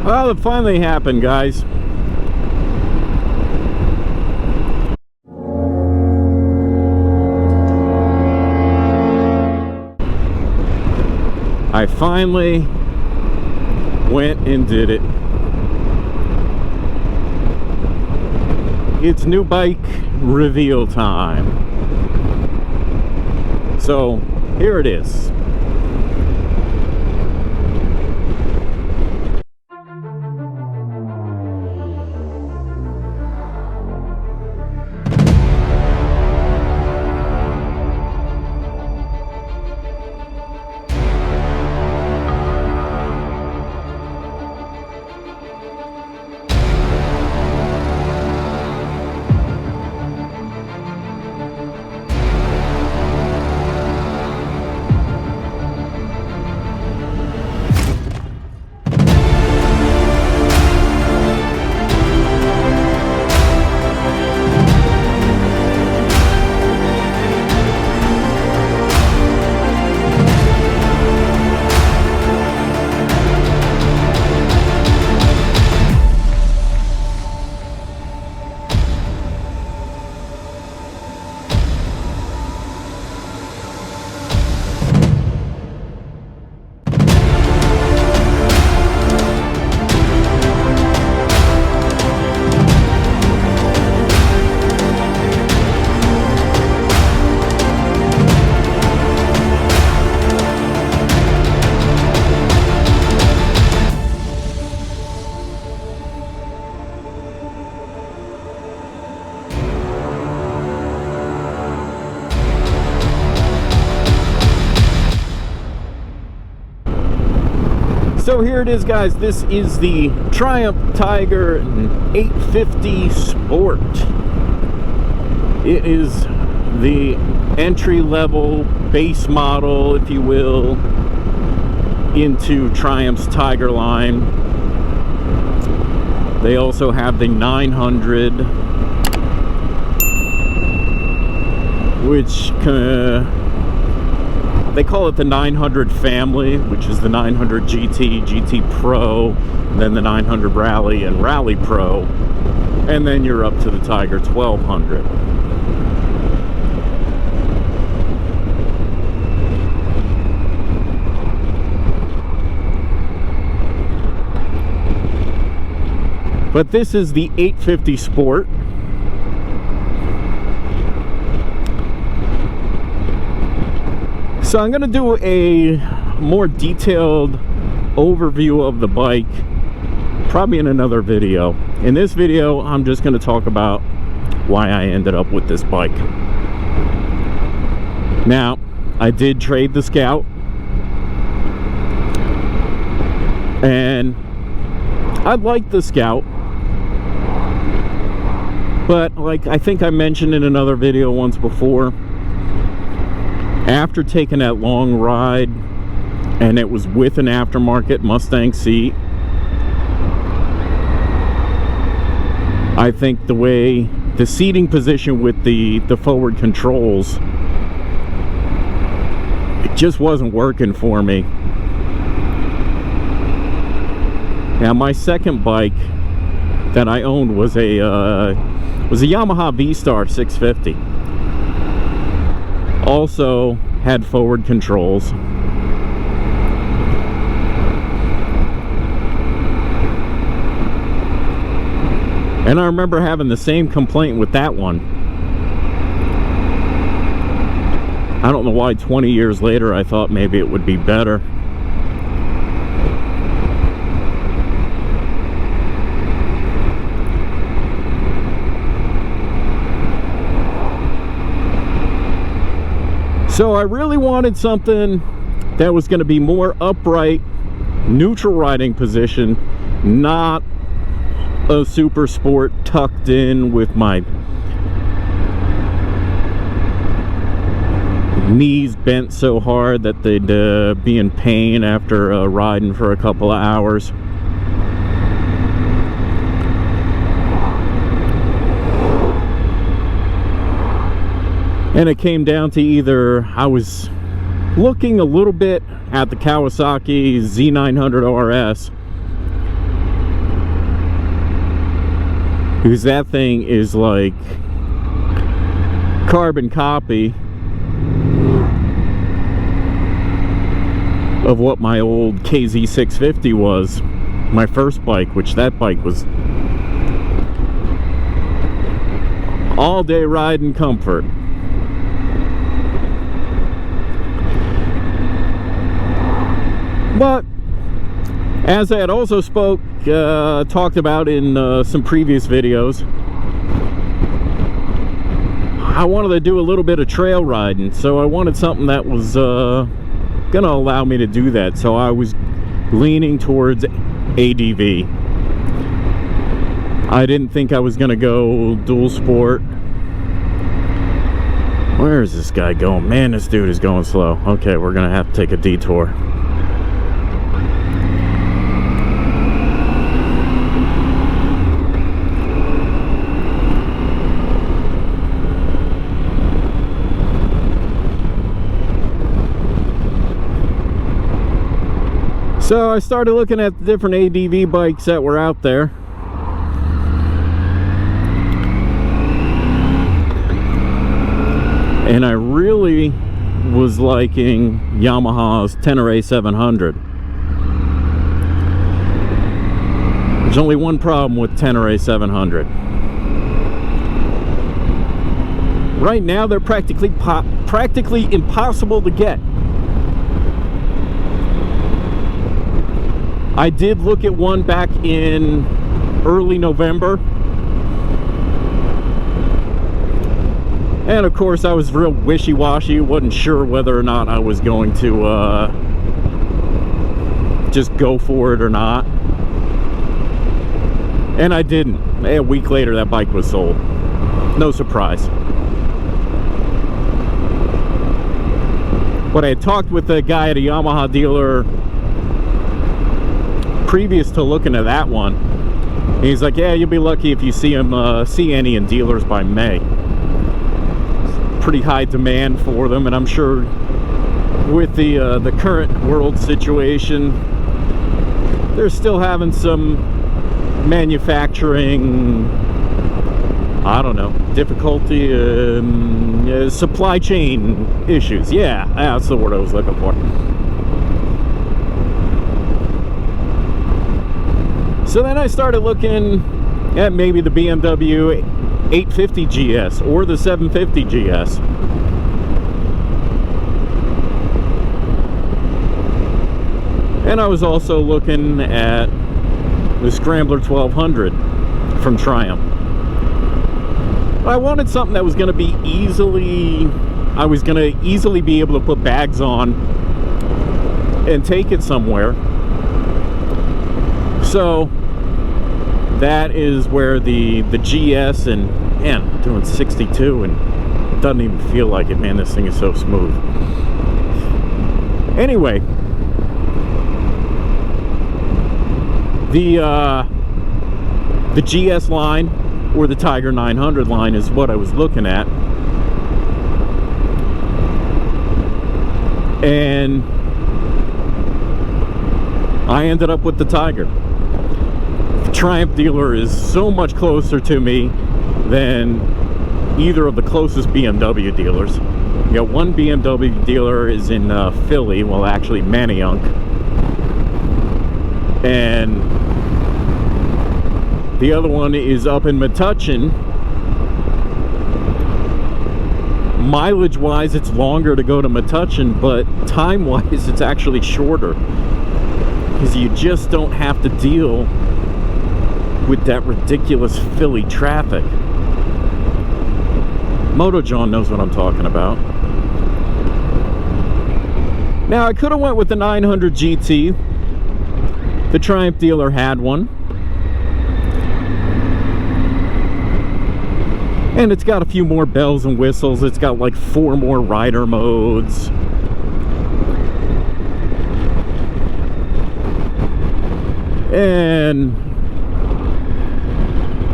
Well, it finally happened, guys. I finally went and did it. It's new bike reveal time. So here it is. So here it is, guys. This is the Triumph Tiger 850 Sport. It is the entry-level base model, if you will, into Triumph's Tiger line. They also have the 900, which they call it the 900 family, which is the 900 GT, GT Pro, then the 900 Rally and Rally Pro, and then you're up to the Tiger 1200. But this is the 850 Sport. So I'm going to do a more detailed overview of the bike probably in another video. In this video, I'm just going to talk about why I ended up with this bike. Now, I did trade the Scout, and I like the Scout, but like I think I mentioned in another video once before, after taking that long ride, and it was with an aftermarket Mustang seat, I think the way the seating position with the forward controls, it just wasn't working for me. Now my second bike that I owned was a Yamaha V-Star 650. Also had forward controls. And I remember having the same complaint with that one. I don't know why 20 years later I thought maybe it would be better. So I really wanted something that was going to be more upright, neutral riding position, not a super sport tucked in with my knees bent so hard that they'd be in pain after riding for a couple of hours. And it came down to either I was looking a little bit at the Kawasaki Z900 RS, because that thing is like carbon copy of what my old KZ650 was, my first bike, which that bike was all day ride and comfort. But as I had also talked about in some previous videos, I wanted to do a little bit of trail riding, so I wanted something that was gonna allow me to do that. So I was leaning towards ADV. I didn't think I was gonna go dual sport. Where is this guy going? Man, this dude is going slow. Okay, we're gonna have to take a detour. So I started looking at the different ADV bikes that were out there. And I really was liking Yamaha's Tenere 700. There's only one problem with Tenere 700. Right now they're practically impossible to get. I did look at one back in early November, and of course I was real wishy-washy, wasn't sure whether or not I was going to just go for it or not, and I didn't. A week later that bike was sold. No surprise. But I had talked with a guy at a Yamaha dealer previous to looking at that one. And he's like, yeah, you'll be lucky if you see any in dealers by May. It's pretty high demand for them, and I'm sure with the current world situation, they're still having some manufacturing, I don't know, difficulty, supply chain issues. Yeah, that's the word I was looking for. So then I started looking at maybe the BMW 850 GS or the 750 GS. And I was also looking at the Scrambler 1200 from Triumph. I wanted something that was going to be I was going to easily be able to put bags on and take it somewhere. So that is where the GS, and man, I'm doing 62 and it doesn't even feel like it. Man, this thing is so smooth. Anyway, the GS line or the Tiger 900 line is what I was looking at, and I ended up with the Tiger. The Triumph dealer is so much closer to me than either of the closest BMW dealers. You got one BMW dealer is in Philly, well actually Manayunk, and the other one is up in Metuchen. Mileage wise it's longer to go to Metuchen, but time wise it's actually shorter, because you just don't have to deal with that ridiculous Philly traffic. Moto John knows what I'm talking about. Now I could have went with the 900 GT. The Triumph dealer had one, and it's got a few more bells and whistles. It's got like 4 more rider modes. And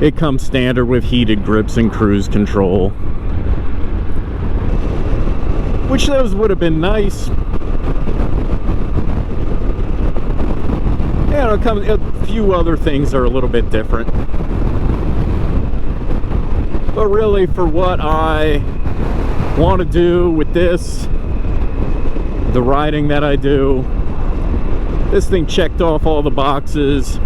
it comes standard with heated grips and cruise control, which those would have been nice. And a few other things are a little bit different. But really, for what I want to do with this, the riding that I do, this thing checked off all the boxes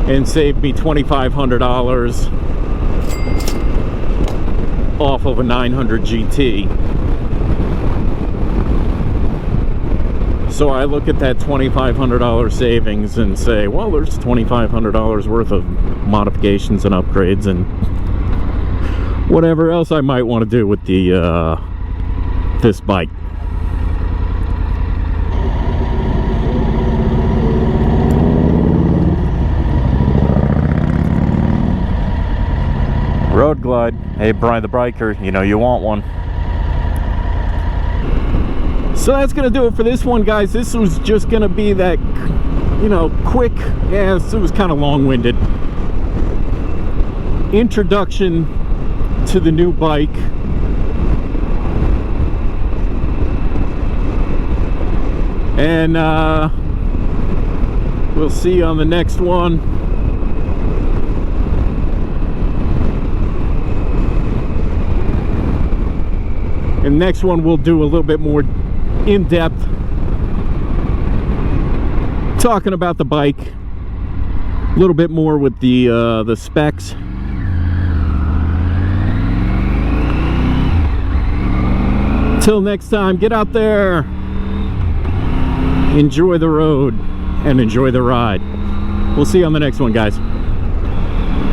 and saved me $2,500 off of a 900 GT. So I look at that $2,500 savings and say, well, there's $2,500 worth of modifications and upgrades and whatever else I might want to do with the this bike. Road Glide. Hey, Brian the Biker, you know you want one. So that's gonna do it for this one, guys. This was just gonna be that, you know, quick, yes, it was kind of long-winded introduction to the new bike. And we'll see you on the next one. And next one we'll do a little bit more in-depth talking about the bike, a little bit more with the specs. Till next time, get out there, enjoy the road, and enjoy the ride. We'll see you on the next one, guys.